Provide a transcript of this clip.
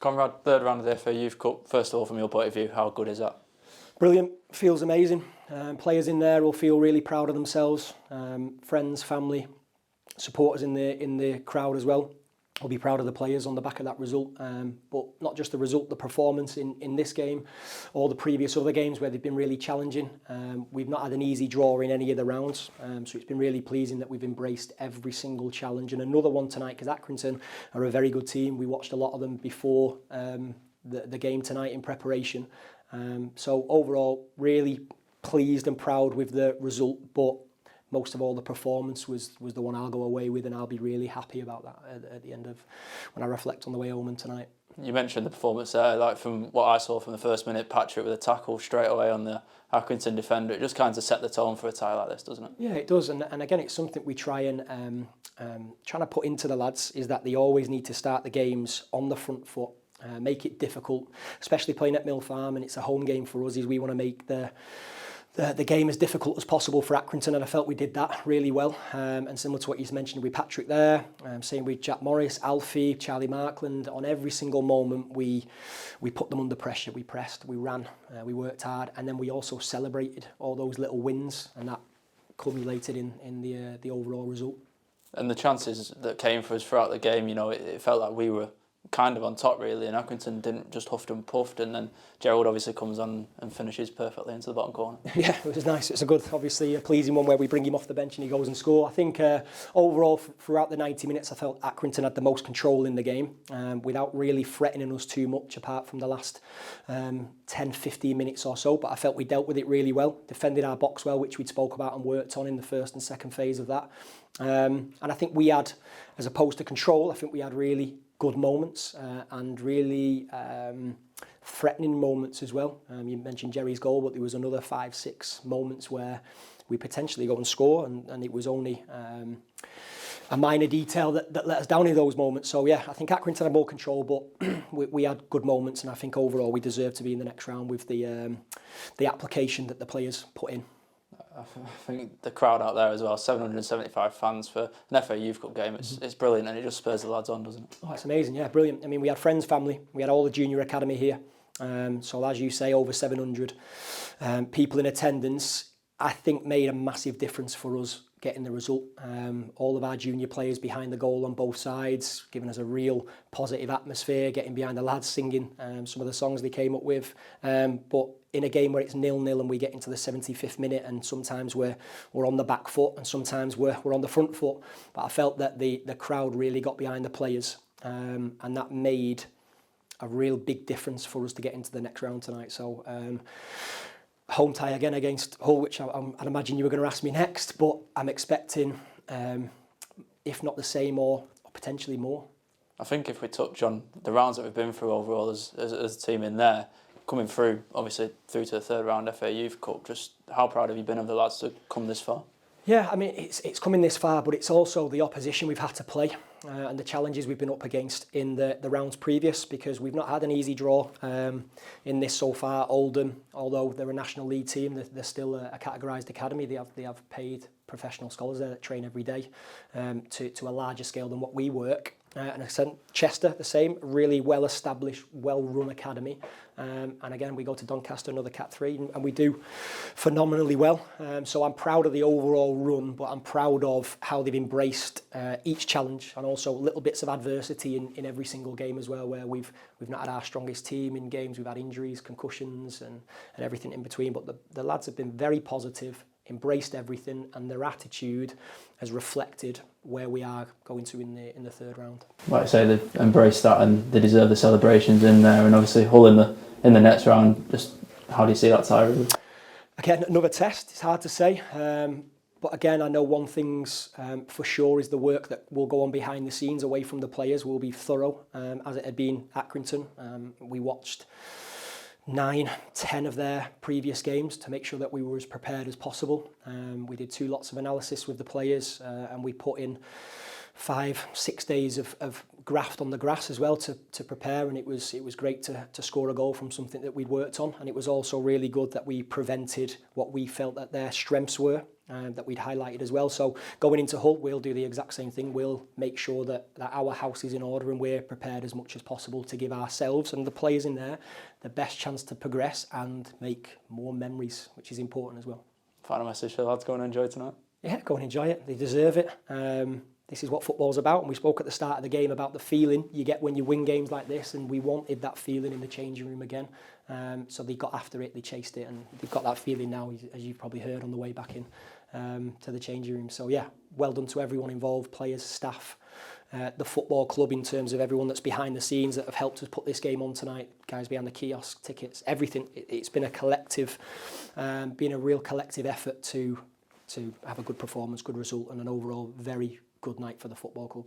Conrad, third round of the FA Youth Cup. First of all, from your point of view, how good is that? Brilliant. Feels amazing. Players in there will feel really proud of themselves. Friends, family, supporters in the crowd as well will be proud of the players on the back of that result. But not just the result, the performance in this game or the previous other games where they've been really challenging. We've not had an easy draw in any of the rounds. So it's been really pleasing that we've embraced every single challenge. And another one tonight, because Accrington are a very good team. We watched a lot of them before the game tonight in preparation. So overall, really pleased and proud with the result, but most of all, the performance was the one I'll go away with, and I'll be really happy about that at the end of when I reflect on the way home and tonight. You mentioned the performance there, like from what I saw from the first minute, Patrick with a tackle straight away on the Accrington defender. It just kind of set the tone for a tie like this, doesn't it? Yeah, it does, and again, it's something we try and trying to put into the lads is that they always need to start the games on the front foot. Make it difficult, especially playing at Mill Farm, and it's a home game for us. Is we want to make the game as difficult as possible for Accrington, and I felt we did that really well. And similar to what you mentioned with Patrick there, same with Jack Morris, Alfie, Charlie Markland. On every single moment, we put them under pressure. We pressed, we ran, we worked hard, and then we also celebrated all those little wins, and that culminated in the overall result. And the chances that came for us throughout the game, you know, it felt like we were kind of on top really, and Accrington didn't just huffed and puffed, and then Gerald obviously comes on and finishes perfectly into the bottom corner. Yeah, it was nice. It's obviously a pleasing one where we bring him off the bench and he goes and scores. I think overall throughout the 90 minutes I felt Accrington had the most control in the game without really threatening us too much apart from the last 10-15 minutes or so, but I felt we dealt with it really well, defended our box well, which we'd spoke about and worked on in the first and second phase of that. And I think we had, as opposed to control, I think we had really good moments and really threatening moments as well. You mentioned Jerry's goal, but there was another 5-6 moments where we potentially go and score, and it was only a minor detail that let us down in those moments. So yeah, I think Accrington had more control, but we had good moments, and I think overall we deserve to be in the next round with the application that the players put in. I think the crowd out there as well, 775 fans for an FA Youth Cup game, it's brilliant, and it just spurs the lads on, doesn't it? Oh, it's amazing, yeah, brilliant. I mean, we had friends, family, we had all the junior academy here. So as you say, over 700 people in attendance, I think made a massive difference for us getting the result. All of our junior players behind the goal on both sides, giving us a real positive atmosphere, getting behind the lads, singing some of the songs they came up with. But in a game where it's 0-0 and we get into the 75th minute, and sometimes we're on the back foot and sometimes we're on the front foot, but I felt that the crowd really got behind the players, and that made a real big difference for us to get into the next round tonight. So home tie again against Hull, which I'd imagine you were going to ask me next, but I'm expecting, if not the same or potentially more. I think if we touch on the rounds that we've been through overall as a team in there, coming through, obviously through to the third round FA Youth Cup, just how proud have you been of the lads to come this far? Yeah, I mean, it's coming this far, but it's also the opposition we've had to play and the challenges we've been up against in the rounds previous, because we've not had an easy draw in this so far. Oldham, although they're a National League team, they're still a categorised academy. They have paid professional scholars there that train every day to a larger scale than what we work. And Chester, the same, really well-established, well-run academy. And again, we go to Doncaster, another Cat 3, and we do phenomenally well. So I'm proud of the overall run, but I'm proud of how they've embraced each challenge, and also little bits of adversity in every single game as well, where we've not had our strongest team in games. We've had injuries, concussions, and everything in between. But the lads have been very positive, embraced everything, and their attitude has reflected where we are going to in the third round. Like I say, they've embraced that and they deserve the celebrations in there, and obviously Hull in the next round. Just how do you see that tie, really? Again, another test. It's hard to say, but again, I know one thing's for sure is the work that will go on behind the scenes away from the players will be thorough, as it had been at Accrington. We watched 9-10 of their previous games to make sure that we were as prepared as possible. We did 2 lots of analysis with the players, and we put in 5-6 days of graft on the grass as well to prepare, and it was great to score a goal from something that we'd worked on. And it was also really good that we prevented what we felt that their strengths were, that we'd highlighted as well. So going into Hull, we'll do the exact same thing. We'll make sure that our house is in order and we're prepared as much as possible to give ourselves and the players in there the best chance to progress and make more memories, which is important as well. Final message for the lads, go and enjoy tonight. Yeah, go and enjoy it. They deserve it. This is what football's about, and we spoke at the start of the game about the feeling you get when you win games like this, and we wanted that feeling in the changing room again. So they got after it, they chased it, and they've got that feeling now, as you've probably heard on the way back in to the changing room. So yeah, well done to everyone involved, players, staff, the football club in terms of everyone that's behind the scenes that have helped us put this game on tonight, guys behind the kiosk, tickets, everything. It's been a collective, been a real collective effort to have a good performance, good result, and an overall very good night for the football club.